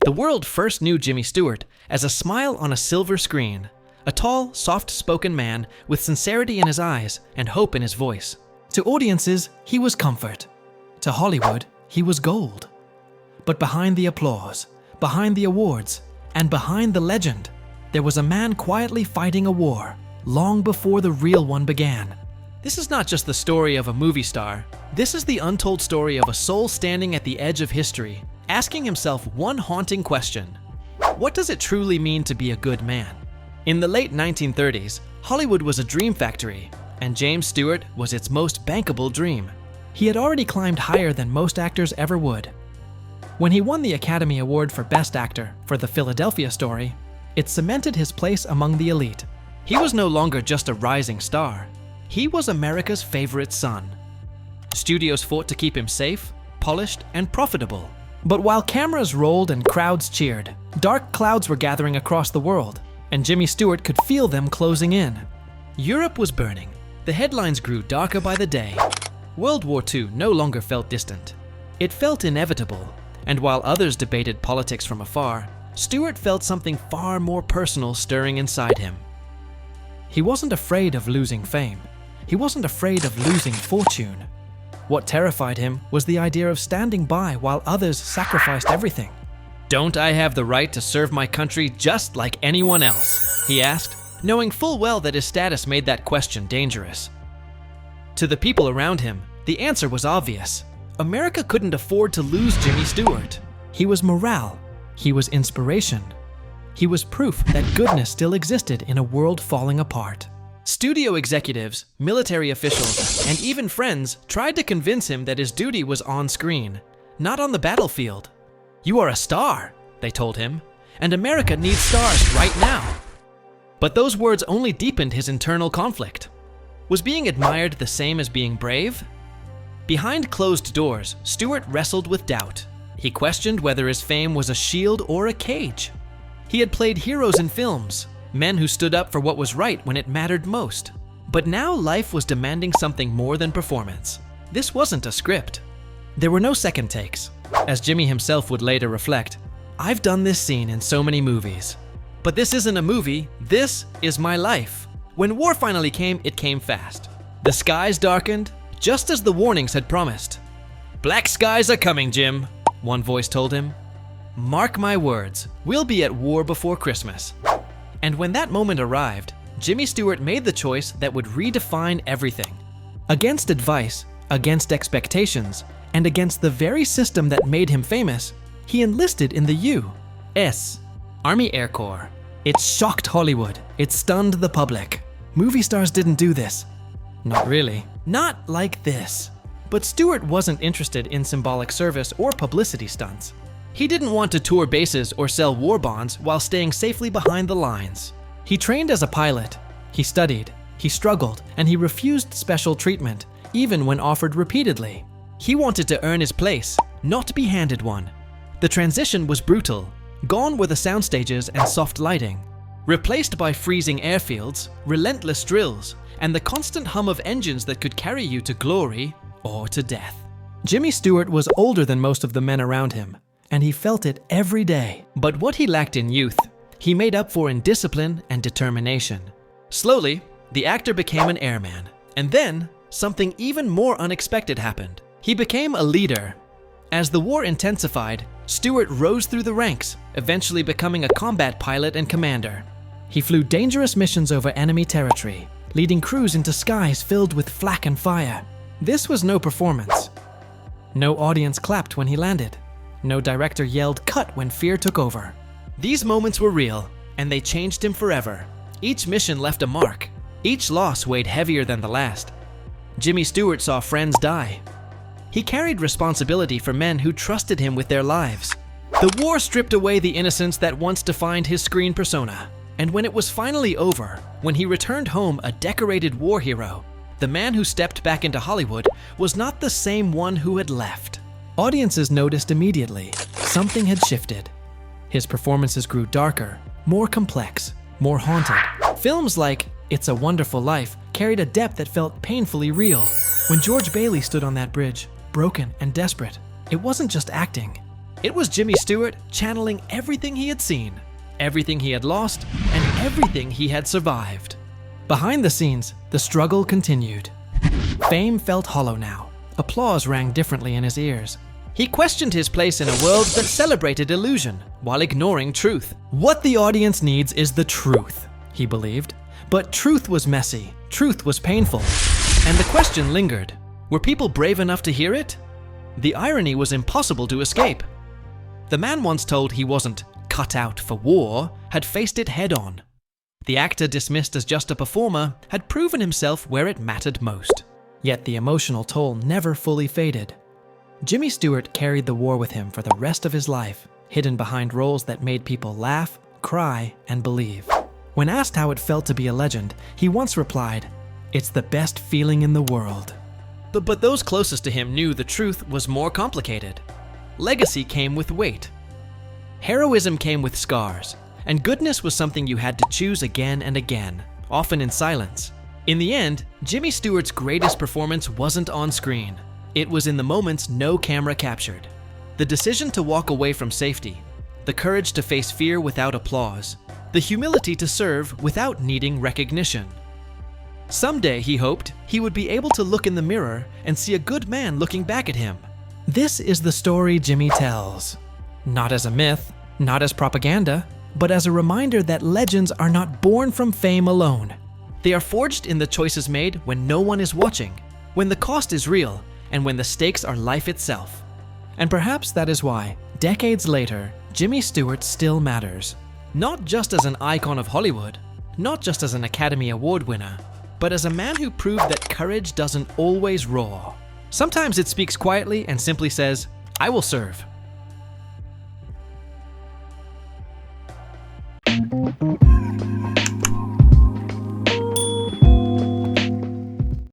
The world first knew Jimmy Stewart as a smile on a silver screen, a tall, soft-spoken man with sincerity in his eyes and hope in his voice. To audiences, he was comfort. To Hollywood, he was gold. But behind the applause, behind the awards, and behind the legend, there was a man quietly fighting a war long before the real one began. This is not just the story of a movie star. This is the untold story of a soul standing at the edge of history, asking himself one haunting question: what does it truly mean to be a good man? In the late 1930s, Hollywood was a dream factory, and James Stewart was its most bankable dream. He had already climbed higher than most actors ever would. When he won the Academy Award for Best Actor for The Philadelphia Story, it cemented his place among the elite. He was no longer just a rising star. He was America's favorite son. Studios fought to keep him safe, polished, and profitable. But while cameras rolled and crowds cheered, dark clouds were gathering across the world, and Jimmy Stewart could feel them closing in. Europe was burning. The headlines grew darker by the day. World War II no longer felt distant. It felt inevitable, and while others debated politics from afar, Stewart felt something far more personal stirring inside him. He wasn't afraid of losing fame. He wasn't afraid of losing fortune. What terrified him was the idea of standing by while others sacrificed everything. "Don't I have the right to serve my country just like anyone else?" he asked, knowing full well that his status made that question dangerous. To the people around him, the answer was obvious. America couldn't afford to lose Jimmy Stewart. He was morale. He was inspiration. He was proof that goodness still existed in a world falling apart. Studio executives, military officials, and even friends tried to convince him that his duty was on screen, not on the battlefield. "You are a star," they told him, "and America needs stars right now." But those words only deepened his internal conflict. Was being admired the same as being brave? Behind closed doors, Stewart wrestled with doubt. He questioned whether his fame was a shield or a cage. He had played heroes in films, men who stood up for what was right when it mattered most. But now life was demanding something more than performance. This wasn't a script. There were no second takes. As Jimmy himself would later reflect, "I've done this scene in so many movies. But this isn't a movie, this is my life." When war finally came, it came fast. The skies darkened, just as the warnings had promised. "Black skies are coming, Jim," one voice told him. "Mark my words, we'll be at war before Christmas." And when that moment arrived, Jimmy Stewart made the choice that would redefine everything. Against advice, against expectations, and against the very system that made him famous, he enlisted in the U.S. Army Air Corps. It shocked Hollywood. It stunned the public. Movie stars didn't do this. Not really. Not like this. But Stewart wasn't interested in symbolic service or publicity stunts. He didn't want to tour bases or sell war bonds while staying safely behind the lines. He trained as a pilot. He studied. He struggled, and he refused special treatment, even when offered repeatedly. He wanted to earn his place, not be handed one. The transition was brutal. Gone were the sound stages and soft lighting, replaced by freezing airfields, relentless drills, and the constant hum of engines that could carry you to glory or to death. Jimmy Stewart was older than most of the men around him, and he felt it every day. But what he lacked in youth, he made up for in discipline and determination. Slowly, the actor became an airman, and then something even more unexpected happened. He became a leader. As the war intensified, Stewart rose through the ranks, eventually becoming a combat pilot and commander. He flew dangerous missions over enemy territory, leading crews into skies filled with flak and fire. This was no performance. No audience clapped when he landed. No director yelled "cut" when fear took over. These moments were real, and they changed him forever. Each mission left a mark. Each loss weighed heavier than the last. Jimmy Stewart saw friends die. He carried responsibility for men who trusted him with their lives. The war stripped away the innocence that once defined his screen persona. And when it was finally over, when he returned home a decorated war hero, the man who stepped back into Hollywood was not the same one who had left. Audiences noticed immediately. Something had shifted. His performances grew darker, more complex, more haunted. Films like It's a Wonderful Life carried a depth that felt painfully real. When George Bailey stood on that bridge, broken and desperate, it wasn't just acting. It was Jimmy Stewart channeling everything he had seen, everything he had lost, and everything he had survived. Behind the scenes, the struggle continued. Fame felt hollow now. Applause rang differently in his ears. He questioned his place in a world that celebrated illusion while ignoring truth. What the audience needs is the truth, he believed. But truth was messy, truth was painful, and the question lingered. Were people brave enough to hear it? The irony was impossible to escape. The man once told he wasn't cut out for war had faced it head-on. The actor dismissed as just a performer had proven himself where it mattered most. Yet the emotional toll never fully faded. Jimmy Stewart carried the war with him for the rest of his life, hidden behind roles that made people laugh, cry, and believe. When asked how it felt to be a legend, he once replied, "It's the best feeling in the world." But those closest to him knew the truth was more complicated. Legacy came with weight. Heroism came with scars, and goodness was something you had to choose again and again, often in silence. In the end, Jimmy Stewart's greatest performance wasn't on screen. It was in the moments no camera captured. The decision to walk away from safety, the courage to face fear without applause, the humility to serve without needing recognition. Someday, he hoped, he would be able to look in the mirror and see a good man looking back at him. This is the story Jimmy tells. Not as a myth, not as propaganda, but as a reminder that legends are not born from fame alone. They are forged in the choices made when no one is watching, when the cost is real, and when the stakes are life itself. And perhaps that is why, decades later, Jimmy Stewart still matters. Not just as an icon of Hollywood, not just as an Academy Award winner, but as a man who proved that courage doesn't always roar. Sometimes it speaks quietly and simply says, "I will serve."